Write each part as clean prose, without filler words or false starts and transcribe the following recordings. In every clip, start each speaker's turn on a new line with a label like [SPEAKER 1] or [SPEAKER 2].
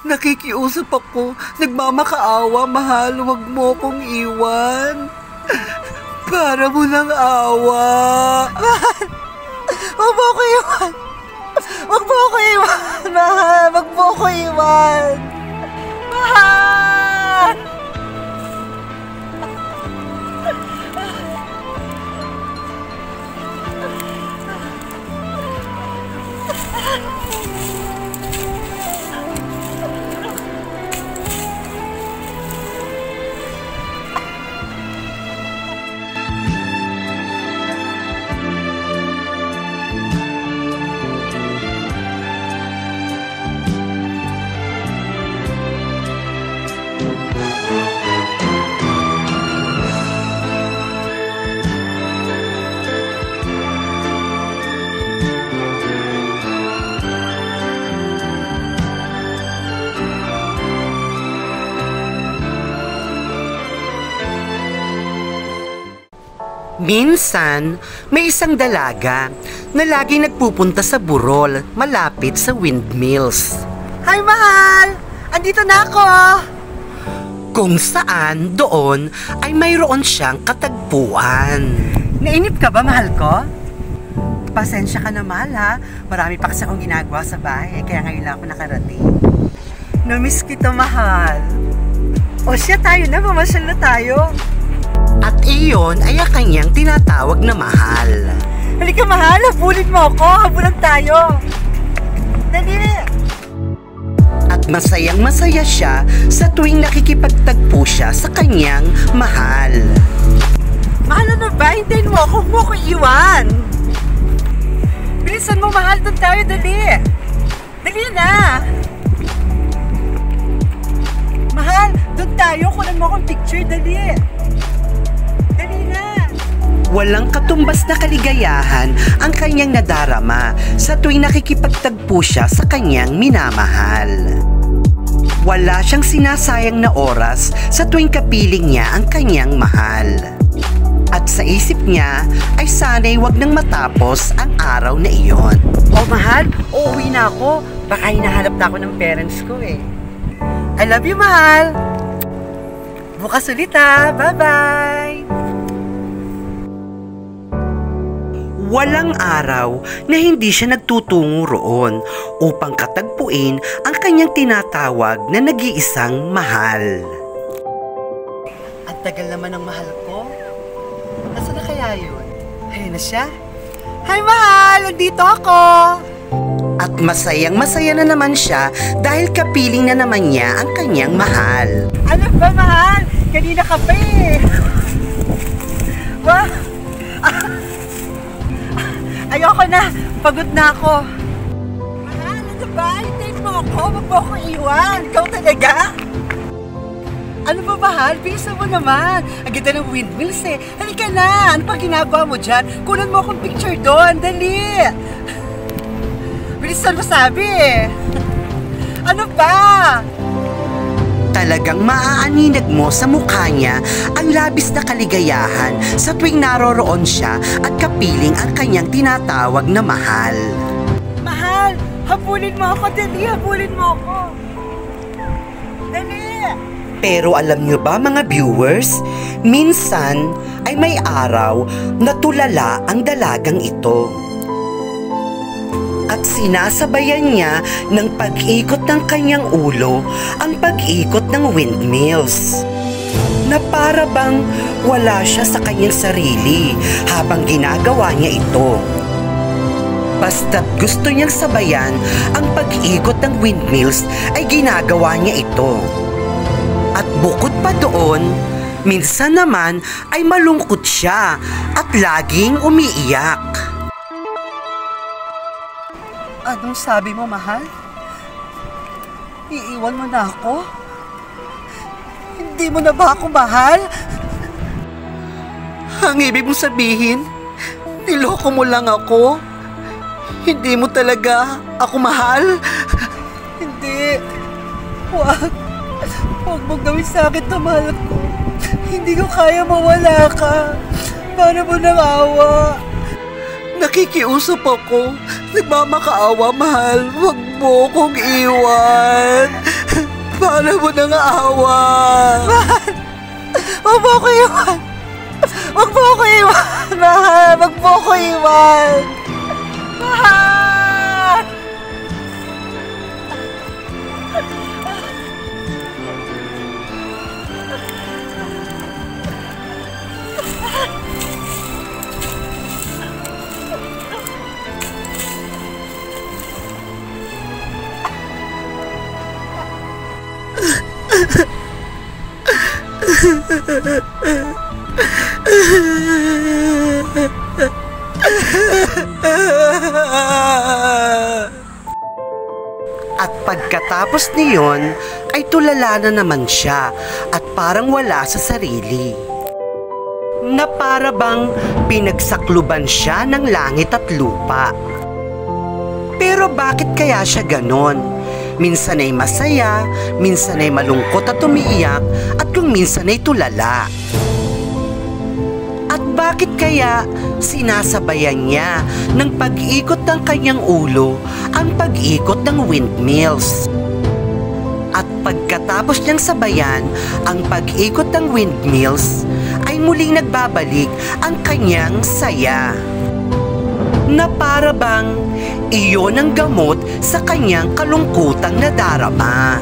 [SPEAKER 1] Nakikiusap ako. Nagmamakaawa, mahal. Huwag mo kong iwan. Para mo ng awa.
[SPEAKER 2] Mahal! Huwag mo ko iwan! Huwag mo ko iwan! Mahal! Huwag mo ko iwan! Mahal!
[SPEAKER 1] Minsan, may isang dalaga na laging nagpupunta sa burol malapit sa windmills.
[SPEAKER 2] Hi, mahal! Andito na ako!
[SPEAKER 1] Kung saan doon ay mayroon siyang katagpuan.
[SPEAKER 2] Nainip ka ba, mahal ko? Pasensya ka na, mahal, ha? Marami pa kasi akong ginagawa sa bahay, kaya ngayon lang ako nakarating. Namiss kita, mahal. O siya, tayo na, mamasyal na tayo.
[SPEAKER 1] At iyon ay ang kanyang tinatawag na mahal.
[SPEAKER 2] Halika, mahal, habulin mo ako, habulan tayo. Dali!
[SPEAKER 1] At masayang-masaya siya sa tuwing nakikipagtagpo siya sa kanyang mahal.
[SPEAKER 2] Mahal, ano ba? Hintayin mo ako, huwag mo ko iwan. Bilisan mo, mahal, doon tayo, dali. Dali na. Mahal, doon tayo, kunan mo akong picture, dali. Dali na.
[SPEAKER 1] Walang katumbas na kaligayahan ang kanyang nadarama sa tuwing nakikipagtagpo siya sa kanyang minamahal. Wala siyang sinasayang na oras sa tuwing kapiling niya ang kanyang mahal. At sa isip niya ay sana'y wag nang matapos ang araw na iyon.
[SPEAKER 2] Oh, mahal, uuwi na ako. Baka hinahanap na ako ng parents ko eh. I love you, mahal. Bukas ulit, ha. Bye-bye.
[SPEAKER 1] Walang araw na hindi siya nagtutungo roon upang katagpuin ang kanyang tinatawag na nag-iisang mahal.
[SPEAKER 2] Ang tagal naman ng mahal ko. Nasaan na kaya yun? Ayun na siya. Hi, mahal! Nandito ako!
[SPEAKER 1] At masayang-masaya na naman siya dahil kapiling na naman niya ang kanyang mahal.
[SPEAKER 2] Ano ba, mahal? Kanina ka pa eh. Wow! Ayoko na. Pagod na ako. Mahal, ano ba? Hintayin mo ako. Huwag mo ako iwan. Ikaw talaga? Ano ba, mahal? Bilisan mo naman. Ang ganda ng windmills eh. Halika na. Ano pa ginagawa mo dyan? Kunan mo akong picture doon. Dali. Bilisan mo sabi eh. Ano ba?
[SPEAKER 1] Talagang maaaninag mo sa mukha niya ang labis na kaligayahan sa tuwing naroroon siya at kapiling ang kanyang tinatawag na mahal.
[SPEAKER 2] Mahal, habulin mo ako, dali, habulin mo ako. Dali!
[SPEAKER 1] Pero alam niyo ba mga viewers, minsan ay may araw na tulala ang dalagang ito. At sinasabayan niya ng pag-ikot ng kanyang ulo ang pag-ikot ng windmills. Na para bang wala siya sa kanyang sarili habang ginagawa niya ito. Basta't gusto niyang sabayan ang pag-ikot ng windmills ay ginagawa niya ito. At bukod pa doon, minsan naman ay malungkot siya at laging umiiyak.
[SPEAKER 2] Anong sabi mo, mahal? Iiwan mo na ako? Hindi mo na ba ako mahal?
[SPEAKER 1] Ang ibig mong sabihin, niloko mo lang ako? Hindi mo talaga ako mahal?
[SPEAKER 2] Hindi. Huwag. Huwag mong gawin sa akin na mahal ko. Hindi ko kaya mawala ka. Para mo nang awa.
[SPEAKER 1] Nakikiusap ako. Nagmamakaawa, mahal. Huwag mo kong iwan.
[SPEAKER 2] mo nang awa. Mahal, wag mo ako iwan. Wag mo ako iwan, mahal. Wag mo ako iwan. Mahal!
[SPEAKER 1] At pagkatapos niyon ay tulala na naman siya at parang wala sa sarili. Na para bang pinagsakluban siya ng langit at lupa. Pero bakit kaya siya ganon? Minsan ay masaya, minsan ay malungkot at umiiyak, at kung minsan ay tulala. At bakit kaya sinasabayan niya ng pag-ikot ng kanyang ulo ang pag-ikot ng windmills? At pagkatapos niyang sabayan ang pag-ikot ng windmills, ay muling nagbabalik ang kanyang saya. Na para bang iyon ang gamot sa kanyang kalungkutang nadarama.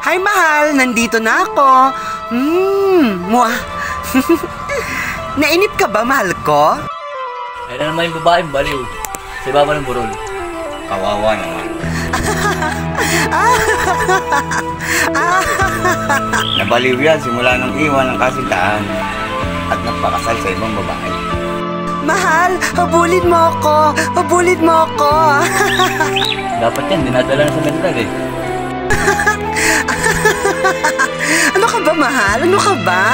[SPEAKER 1] Hi mahal, nandito na ako. Mwah. Nainip ka ba, mahal ko?
[SPEAKER 3] Ayun na naman yung babaeng baliw. Sa ibaba ng burol. Kawawa naman. Nabaliw yan simula nung iwan ng kasintahan at nagpakasal sa ibang babae.
[SPEAKER 1] Mahal, habulin mo ako. Habulin mo ako.
[SPEAKER 3] Dapat yan, dinadala na sa mental eh.
[SPEAKER 1] Ano ka ba, mahal? Ano ka ba?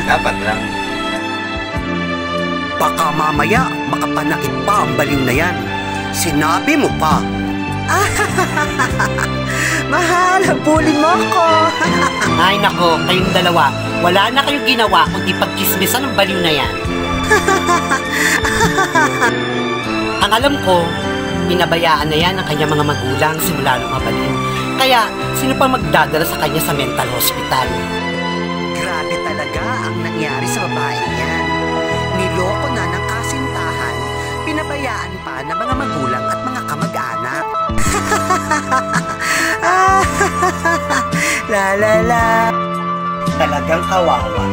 [SPEAKER 3] Dapat lang.
[SPEAKER 1] Baka mamaya makapanakit pa ang baliw na yan. Sinabi mo pa. Mahal, habulin mo ako.
[SPEAKER 4] Ay nako, kayong dalawa. Wala na kayong ginawa kundi pagkismisan ng baliw na yan. Ang alam ko, pinabayaan na yan ng kanyang mga magulang simula nung mabaliw. Kaya, sino pa magdadala sa kanya sa mental hospital?
[SPEAKER 1] Grabe talaga ang nangyari sa babaeng yan. Niloko na ng kasintahan, pinabayaan pa ng mga magulang at mga kamag-anak. La la la. Talagang kawawa.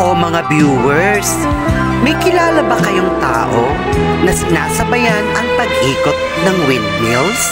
[SPEAKER 1] O mga viewers, may kilala ba kayong tao na sinasabayan ang pag-ikot ng windmills?